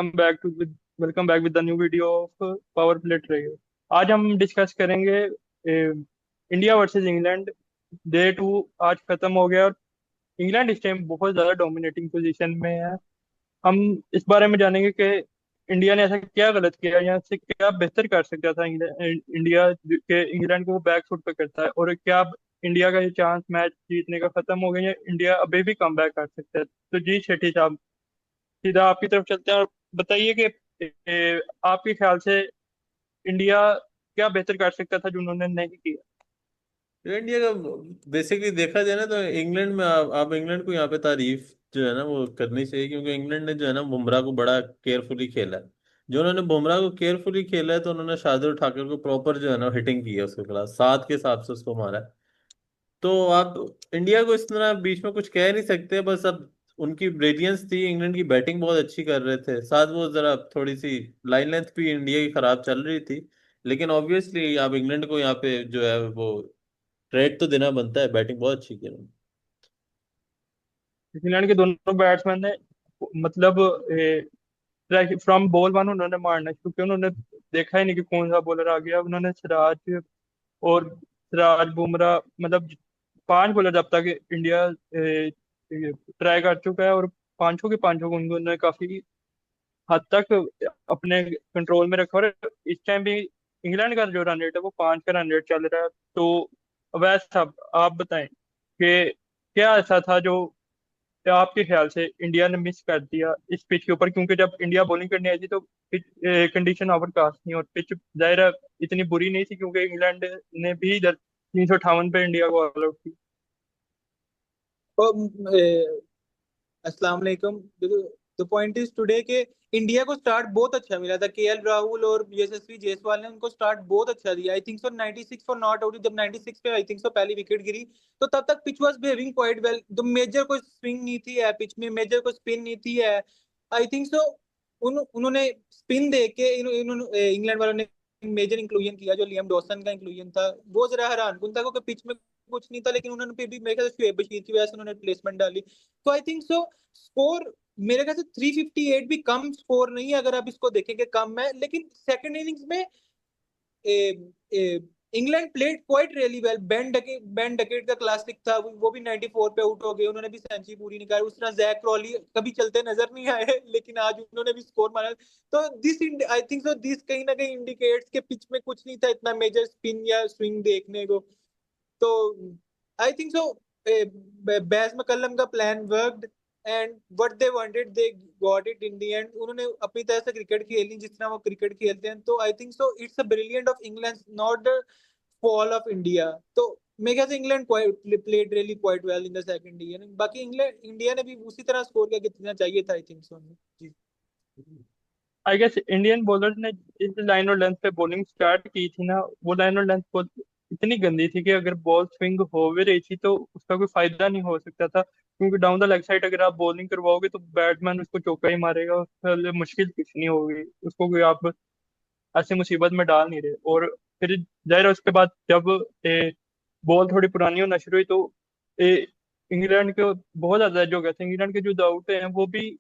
Back to welcome back with the new video of power play trade. आज हम discuss करेंगे India versus England. Day two आज खत्म हो गया और इंग्लैंड इस टाइम बहुत ज्यादा डोमिनेटिंग पोजीशन में है। हम इस बारे में जानेंगे कि इंडिया ने ऐसा क्या गलत किया या से क्या बेहतर कर सकता था इंडिया के इंग्लैंड को वो बैक फुट पे करता है, और क्या इंडिया का ये चांस मैच जीतने का खत्म हो गया या इंडिया अभी भी कम बैक कर सकता है। तो जी शेट्टी साहब, सीधा आपकी तरफ चलते हैं और बताइए कि आपके ख्याल से इंडिया क्या बेहतर कर सकता था जो उन्होंने नहीं किया। इंडिया का बेसिकली देखा जाए ना तो इंग्लैंड में आप इंग्लैंड को यहाँ पे तारीफ जो है ना वो करनी चाहिए, क्योंकि इंग्लैंड ने जो है ना बुमराह को बड़ा केयरफुली खेला है। जो उन्होंने बुमराह को केयरफुली खेला है तो उन्होंने शार्दुल ठाकुर को प्रॉपर जो है ना हिटिंग की है, उसके खिलाफ 7 के हिसाब से उसको मारा है। तो आप इंडिया को इस तरह बीच में कुछ कह नहीं सकते। बस अब उनकी ब्रिलियंस थी, इंग्लैंड की बैटिंग बहुत अच्छी कर रहे थे, साथ वो जरा थोड़ी सी लाइन लेंथ भी इंडिया की खराब चल रही थी। लेकिन ऑब्वियसली आप इंग्लैंड को यहाँ पे जो है वो क्रेडिट तो देना बनता है, बैटिंग बहुत अच्छी की उन्होंने। इंग्लैंड के दोनों बैट्समैन ने मतलब फ्रॉम बॉल वन उन्होंने मारना शुरू किया। उन्होंने देखा ही नहीं कि कौन सा बॉलर आ गया। उन्होंने बुमराह मतलब 5 बॉलर जब तक इंडिया ट्राई कर चुका है, और पांचों के पांचों को उन्होंने काफी हद तक अपने कंट्रोल में रखा। और इस टाइम भी इंग्लैंड का जो रन रेट है वो 5 का रन रेट चल रहा है। तो वैसे आप बताएं कि क्या ऐसा था जो आपके ख्याल से इंडिया ने मिस कर दिया इस पिच के ऊपर, क्योंकि जब इंडिया बॉलिंग करने आई थी तो पिच कंडीशन ओवरकास्ट थी और पिच जाहिर है इतनी बुरी नहीं थी, क्योंकि इंग्लैंड ने भी इधर 358 पे इंडिया को ऑल आउट की। तो अस्सलाम वालेकुम। द पॉइंट इज टुडे के इंडिया को स्टार्ट बहुत अच्छा मिला था। केएल राहुल और यशस्वी जायसवाल ने उनको स्टार्ट बहुत अच्छा दिया। आई think so 96 for not out. जब 96 पे आई थिंक सो पहली विकेट गिरी तो तब तक pitch was behaving quite well. The major कोई स्विंग नहीं थी है पिच में, मेजर कोई स्पिन नहीं थी है। आई थिंक सो उन्होंने स्पिन दे के इन्होंने इंग्लैंड वालों ने मेजर इंक्लूजन किया जो लियम डॉसन का इंक्लूजन था। वो जरा हैरान कुन था क्योंकि पिच में कुछ नहीं था, लेकिन उन्होंने फिर भी मेरे ख्याल से शुएब बशीर की वजह से उन्होंने प्लेसमेंट डाली। तो आई थिंक सो स्कोर मेरे ख्याल से 358 भी कम स्कोर नहीं है अगर आप इसको देखेंगे, कम है। लेकिन सेकंड इनिंग्स में England played quite really well. Ben Duckett का क्लासिक था, वो भी 94 पे आउट हो गए, उन्होंने भी सेंचुरी पूरी नहीं कर। उस तरह जैक क्रॉली कभी चलते नजर नहीं आए लेकिन आज उन्होंने भी स्कोर मारा। तो this I think so this कहीं ना कहीं इंडिकेट्स के पिच में कुछ नहीं था इतना मेजर स्पिन या स्विंग देखने को। तो I think so Baz McCullum का plan worked and what they wanted they got it in the end. उन्होंने अपनी तरह से क्रिकेट खेली जिस तरह वो क्रिकेट खेलते हैं। तो I think so it's a brilliant of England, not the fall of India. तो मेरे ख्याल से England played really quite well in the second inning. बाकी इंग्लैंड इंडिया ने भी उसी तरह स्कोर किया कितना चाहिए था आई थिंक सो जी। आई गेस इंडियन बॉलर्स ने इस लाइन और लेंथ पे बॉलिंग स्टार्ट की थी ना, वो लाइन और लेंथ इतनी गंदी थी कि अगर बॉल स्विंग हो भी रही थी तो उसका कोई फायदा नहीं हो सकता था, क्योंकि डाउन द लेग साइड अगर आप बॉलिंग करवाओगे तो बैट्समैन उसको चौका ही मारेगा। उसके लिए मुश्किल कुछ नहीं होगी, उसको कोई आप ऐसी मुसीबत में डाल नहीं रहे। और फिर जाहिर है उसके बाद जब बॉल थोड़ी पुरानी होना शुरू हुई तो ए, इंग्लैंड के बहुत ज्यादा जो गए थे। इंग्लैंड के जो आउट हैं वो भी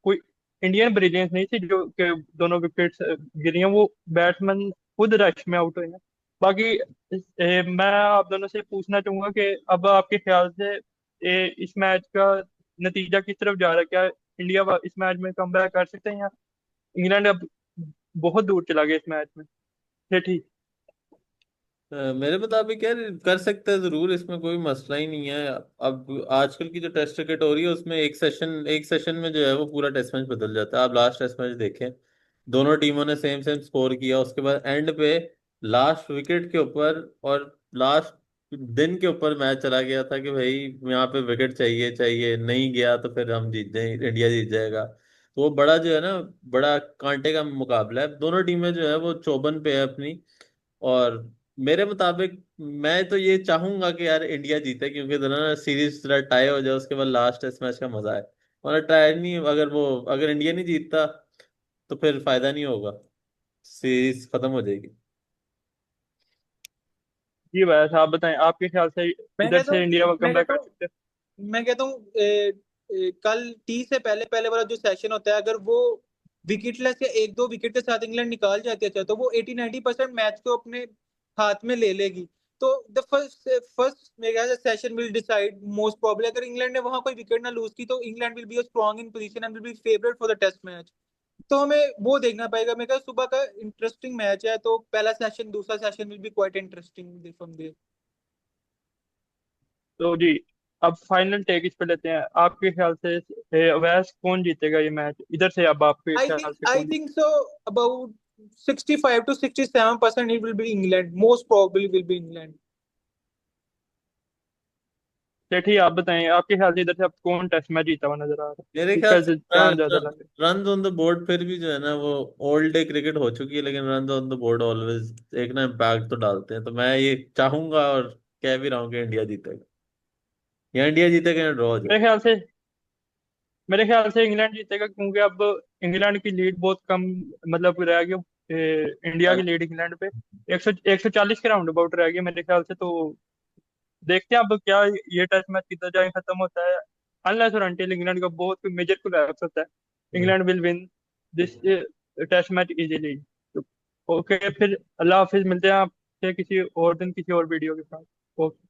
कोई इंडियन ब्रिलियंस नहीं थी जो कि दोनों विकेट्स गिरी हैं, वो बैट्समैन खुद रश में आउट हुए हैं। बाकी मैं आप दोनों से पूछना चाहूंगा कि अब आपके ख्याल से इस मैच का नतीजा किस तरफ जा रहा है। क्या इंडिया इस मैच में कम बैक कर सकते हैं या इंग्लैंड अब बहुत दूर चला गया इस मैच में। ये ठीक। मेरे मुताबिक यार कर सकते हैं जरूर, इसमें कोई मसला ही नहीं है। अब आजकल की जो टेस्ट क्रिकेट हो रही है उसमें एक सेशन में जो है वो पूरा टेस्ट मैच बदल जाता है। आप लास्ट टेस्ट मैच देखें, दोनों टीमों ने सेम सेम स्कोर किया, उसके बाद एंड पे लास्ट विकेट के ऊपर और लास्ट दिन के ऊपर मैच चला गया था कि भाई यहाँ पे विकेट चाहिए चाहिए, नहीं गया तो फिर हम जीत जाए, इंडिया जीत जाएगा। तो वो बड़ा जो है ना, बड़ा कांटे का मुकाबला है। दोनों टीमें जो है वो चौबन पे है अपनी। और मेरे मुताबिक मैं तो ये चाहूंगा कि यार इंडिया जीते, क्योंकि दोनों ना सीरीज जरा टाई हो जाए, उसके बाद लास्ट टेस्ट मैच का मजा है। और टाई नहीं, अगर इंडिया नहीं जीतता तो फिर फायदा नहीं होगा, सीरीज खत्म हो जाएगी। जी भाई साहब बताएं आपके ख्याल से मैं इधर कहता से हूँ इंडिया कम मैं बैक कहता कर हूँ सकते हैं। मैं कहता हूँ कल टी से पहले पहले वाला जो सेशन होता है अगर वो विकेटलेस या एक दो विकेट के साथ इंग्लैंड निकाल जाती है, अच्छा तो वो 80-90% मैच को अपने हाथ में ले लेगी। तो द फर्स्ट फर्स्ट मेरे ख्याल से session will decide most probably. अगर इंग्लैंड ने वहां कोई विकेट ना लूज की तो England will be strong in position and will be favourite for the test match. तो हमें वो देखना पड़ेगा। मेरे ख्याल सुबह का इंटरेस्टिंग मैच है, तो पहला सेशन दूसरा session will be quite interesting from there. तो जी, अब फाइनल टेक इस पे लेते हैं। आपके ख्याल से वैस कौन जीतेगा ये मैच इधर से? अब आपके I ख्याल think से I कौन think so about 65 to 67% it will be England. Most probably will be England. जीतेगा? ठीक है, आप बताएं आपके ख्याल से इधर से अब कौन टेस्ट मैच जीता हुआ नजर आ रहा है, मेरे ख्याल किसका से चांस ज्यादा लग रहा रन ऑन द बोर्ड फिर भी जो है ना वो ओल्ड डे क्रिकेट हो चुकी है, लेकिन run on the board always एक ना इम्पैक्ट तो डालते हैं। तो मैं ये चाहूंगा और कह भी रहा हूँ कि इंडिया जीतेगा, या इंडिया जीतेगा या ड्रॉ हो है? जाए। मेरे ख्याल से इंग्लैंड जीतेगा, क्योंकि अब इंग्लैंड की लीड बहुत कम, मतलब रह गई इंडिया की लीड इंग्लैंड पे 140 के राउंड अबाउट रह गई मेरे ख्याल से। तो देखते हैं अब क्या ये टेस्ट मैच कितना जाए खत्म होता है। अनलेस और अनटिल इंग्लैंड का बहुत मेजर कोलैप्स होता है, England will win this test match easily. Okay, फिर अल्लाह हाफिज, मिलते हैं आपसे किसी और दिन किसी और वीडियो के साथ। ओके।